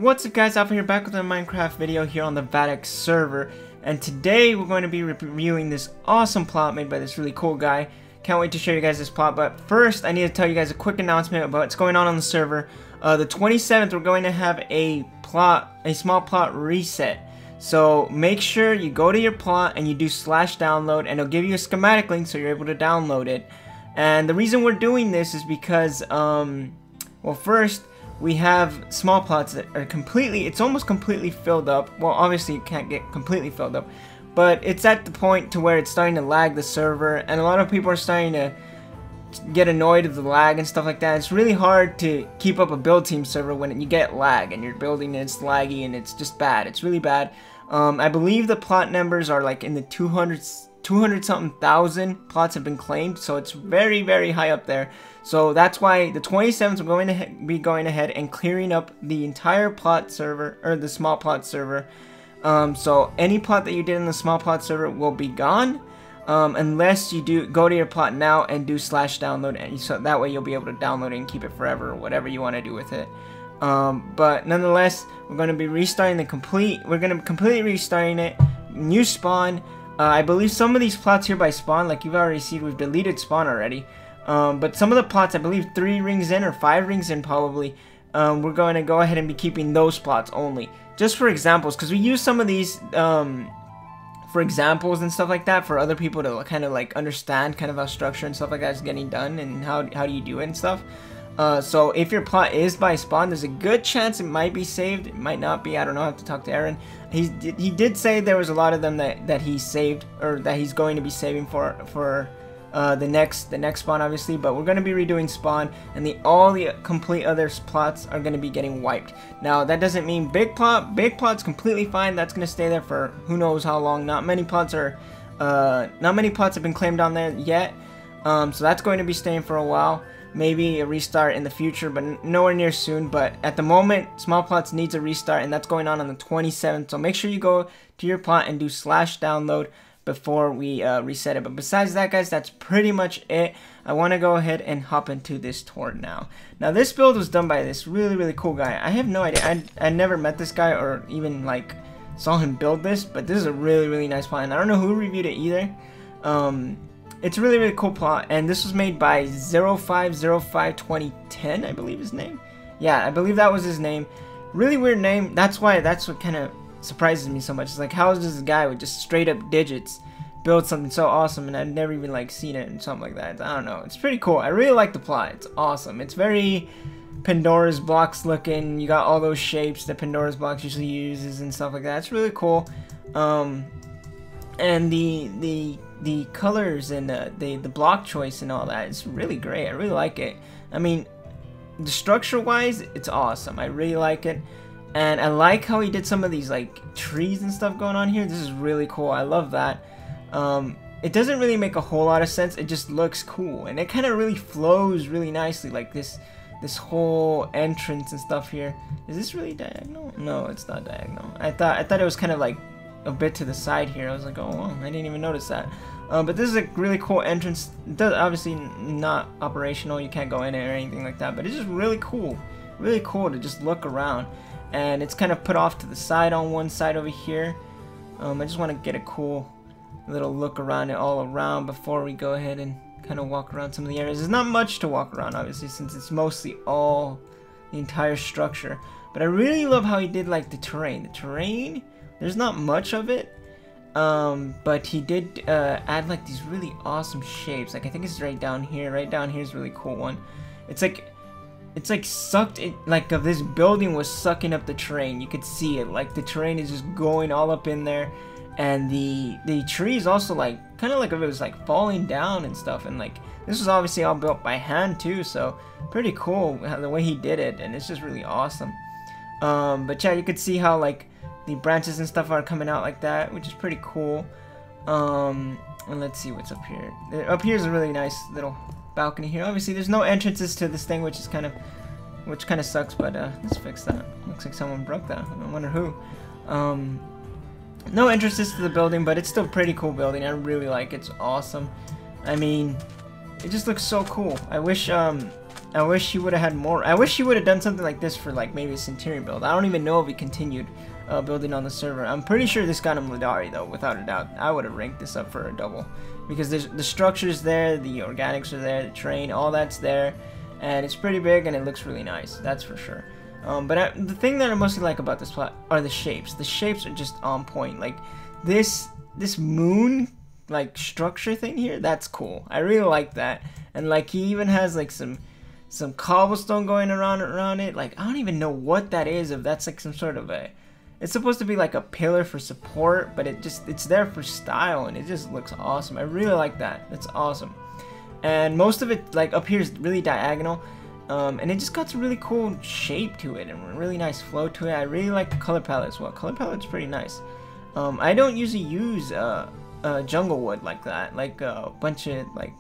What's up guys, Alpha here back with a Minecraft video here on the vadact server, and today we're going to be reviewing this awesome plot made by this really cool guy. Can't wait to show you guys this plot, but first I need to tell you guys a quick announcement about what's going on the server. The 27th we're going to have a small plot reset. So make sure you go to your plot and you do /download, and it'll give you a schematic link so you're able to download it. And the reason we're doing this is because, well, first, we have small plots that are it's almost completely filled up. Well, obviously you can't get completely filled up, but it's at the point to where it's starting to lag the server, and a lot of people are starting to get annoyed with the lag and stuff like that. It's really hard to keep up a build team server when you get lag and you're building and it's laggy and it's just bad. It's really bad. I believe the plot numbers are like in the 200 something thousand plots have been claimed, so it's very, very high up there. So that's why the 27th we're going to be going ahead and clearing up the entire plot server, or the small plot server. So any plot that you did in the small plot server will be gone, unless you go to your plot now and do /download, and so that way you'll be able to download it and keep it forever, or whatever you want to do with it. But nonetheless, we're going to be restarting we're going to be completely restarting it, new spawn. I believe some of these plots here by spawn, like you've already seen, we've deleted spawn already. But some of the plots, I believe 3 rings in or 5 rings in probably, we're going to go ahead and be keeping those plots only. Just for examples, because we use some of these for examples and stuff like that for other people to kind of like understand kind of how structure and stuff like that is getting done and how do you do it and stuff. So if your plot is by spawn, there's a good chance it might be saved. It might not be. I don't know. I have to talk to Aaron. He did say there was a lot of them that he saved, or that he's going to be saving for the next spawn, obviously. But we're going to be redoing spawn, and all the complete other plots are going to be getting wiped. Now that doesn't mean big plot's completely fine. That's going to stay there for who knows how long. Not many plots have been claimed on there yet. So that's going to be staying for a while. Maybe a restart in the future, but nowhere near soon. But at the moment, small plots needs a restart, and that's going on the 27th. So make sure you go to your plot and do /download before we reset it. But besides that, guys, that's pretty much it. I want to go ahead and hop into this tour now. Now, this build was done by this really cool guy. I have no idea. I never met this guy or even like saw him build this, but this is a really nice plot. And I don't know who reviewed it either. It's a really cool plot, and this was made by 05052010, I believe his name. Yeah, I believe that was his name. Really weird name. That's what kind of surprises me so much. It's like, how does this guy with just straight up digits build something so awesome, and I've never even like seen it and something like that. I don't know. It's pretty cool. I really like the plot. It's awesome. It's very Pandora's blocks looking. You got all those shapes that Pandora's blocks usually uses and stuff like that. It's really cool. And the colors and the block choice and all that, it's really great. I really like it. I mean, the structure wise, it's awesome. I really like it, and I like how he did some of these like trees and stuff going on here. This is really cool. I love that. It doesn't really make a whole lot of sense. It just looks cool, and it kind of really flows really nicely, like this whole entrance and stuff here. Is this really diagonal? No, it's not diagonal. I thought it was kind of like a bit to the side here. I was like, oh wow, I didn't even notice that. But this is a really cool entrance. It does, obviously not operational, you can't go in it or anything like that, but it's just really cool to just look around. And it's kind of put off to the side on one side over here. I just want to get a cool little look around it all around before we go ahead and kind of walk around some of the areas. There's not much to walk around, obviously, since it's mostly all the entire structure. But I really love how he did like the terrain. There's not much of it, but he did add like these really awesome shapes. Like I think it's right down here. Right down here is a really cool one. It's like sucked it, like if this building was sucking up the terrain. You could see it. Like the terrain is just going all up in there, and the trees also like kind of like if it was like falling down and stuff. And like this was obviously all built by hand too, so pretty cool the way he did it, and it's just really awesome. But yeah, you could see how like the branches and stuff are coming out like that, which is pretty cool. And let's see what's up here. Up here is a really nice little balcony here. Obviously, there's no entrances to this thing, which kind of sucks. But let's fix that. Looks like someone broke that. I wonder who. No entrances to the building, but it's still a pretty cool building. I really like it. It's awesome. I mean, it just looks so cool. I wish I wish he would have had more. I wish he would have done something like this for like maybe a Centurion build. I don't even know if he continued building on the server. I'm pretty sure this got him Ladari though, without a doubt. I would have ranked this up for a double because there's the structure's there, the organics are there, the terrain, all that's there, and it's pretty big and it looks really nice. That's for sure. But the thing that I mostly like about this plot are the shapes. The shapes are just on point. Like this moon like structure thing here, that's cool. I really like that. And like he even has like some cobblestone going around it. Like I don't even know what that is. If that's like some sort of a, it's supposed to be like a pillar for support, but it's there for style and it just looks awesome. I really like that. That's awesome. And most of it like up here is really diagonal. And it just got some really cool shape to it and a really nice flow to it. I really like the color palette as well. Color palette's pretty nice. I don't usually use jungle wood like that, like a bunch of like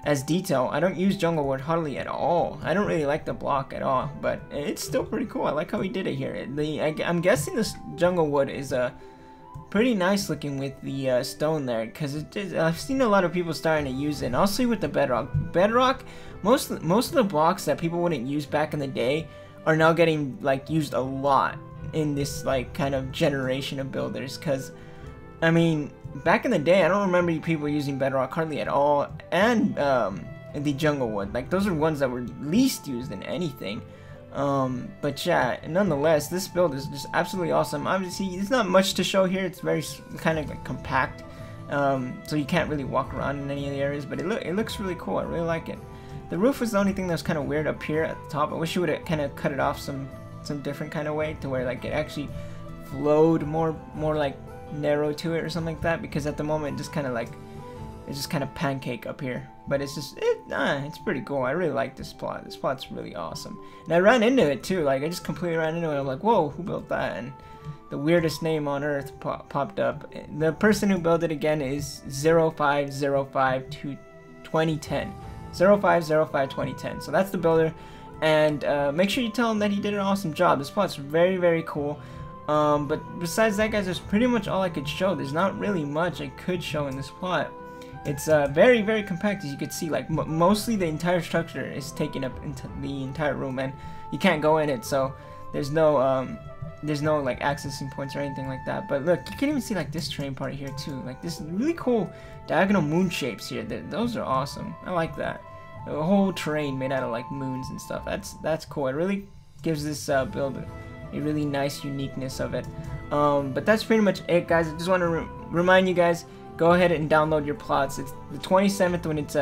as detail. I don't use jungle wood hardly at all. I don't really like the block at all, but it's still pretty cool. I like how he did it here. I'm guessing this jungle wood is pretty nice looking with the stone there, because I've seen a lot of people starting to use it. And also with the bedrock, most of the blocks that people wouldn't use back in the day are now getting like used a lot in this like kind of generation of builders. Because I mean, back in the day, I don't remember people using bedrock hardly at all, and the jungle wood. Like those are ones that were least used in anything. But yeah, nonetheless, this build is just absolutely awesome. Obviously, there's not much to show here. It's very kind of like compact, so you can't really walk around in any of the areas. But it looks really cool. I really like it. The roof was the only thing that was kind of weird up here at the top. I wish you would have kind of cut it off some different kind of way to where like it actually flowed more like narrow to it or something like that. Because at the moment, just kind of like it's just kind of pancake up here. But it's just it's pretty cool. I really like this plot. This plot's really awesome. And I ran into it too. Like I just completely ran into it. I'm like, whoa, who built that? And the weirdest name on earth popped up. The person who built it again is 05052010. 05052010. So that's the builder. And make sure you tell him that he did an awesome job. This plot's very, very cool. But besides that, guys, that's pretty much all I could show. There's not really much I could show in this plot. It's very, very compact, as you can see. Like mostly the entire structure is taking up into the entire room, and you can't go in it. So there's no like accessing points or anything like that. But look, you can even see like this terrain part here too. Like this really cool diagonal moon shapes here. Those are awesome. I like that. The whole terrain made out of like moons and stuff. That's cool. It really gives this build a really nice uniqueness of it. But that's pretty much it, guys. I just want to remind you guys. Go ahead and download your plots. It's the 27th when it's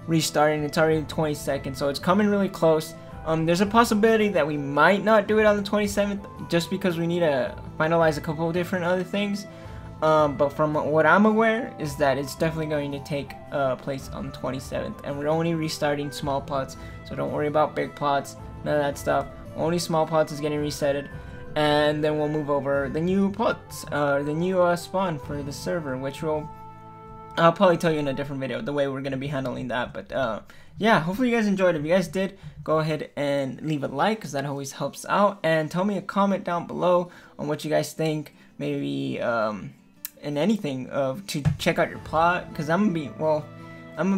restarting. It's already the 22nd, so it's coming really close. There's a possibility that we might not do it on the 27th just because we need to finalize a couple of different other things. But from what I'm aware is that it's definitely going to take place on the 27th, and we're only restarting small plots, so don't worry about big plots, none of that stuff. Only small plots is getting resetted. And then we'll move over the new plots, the new spawn for the server, which I'll probably tell you in a different video the way we're going to be handling that. But yeah, hopefully you guys enjoyed. If you guys did, go ahead and leave a like, because that always helps out. And tell me a comment down below on what you guys think, maybe and anything to check out your plot, because I'm gonna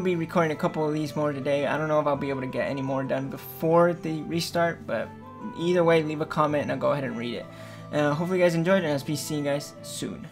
be recording a couple of these more today. I don't know if I'll be able to get any more done before the restart, but either way, leave a comment and I'll go ahead and read it. Hopefully you guys enjoyed, and I'll be seeing you guys soon.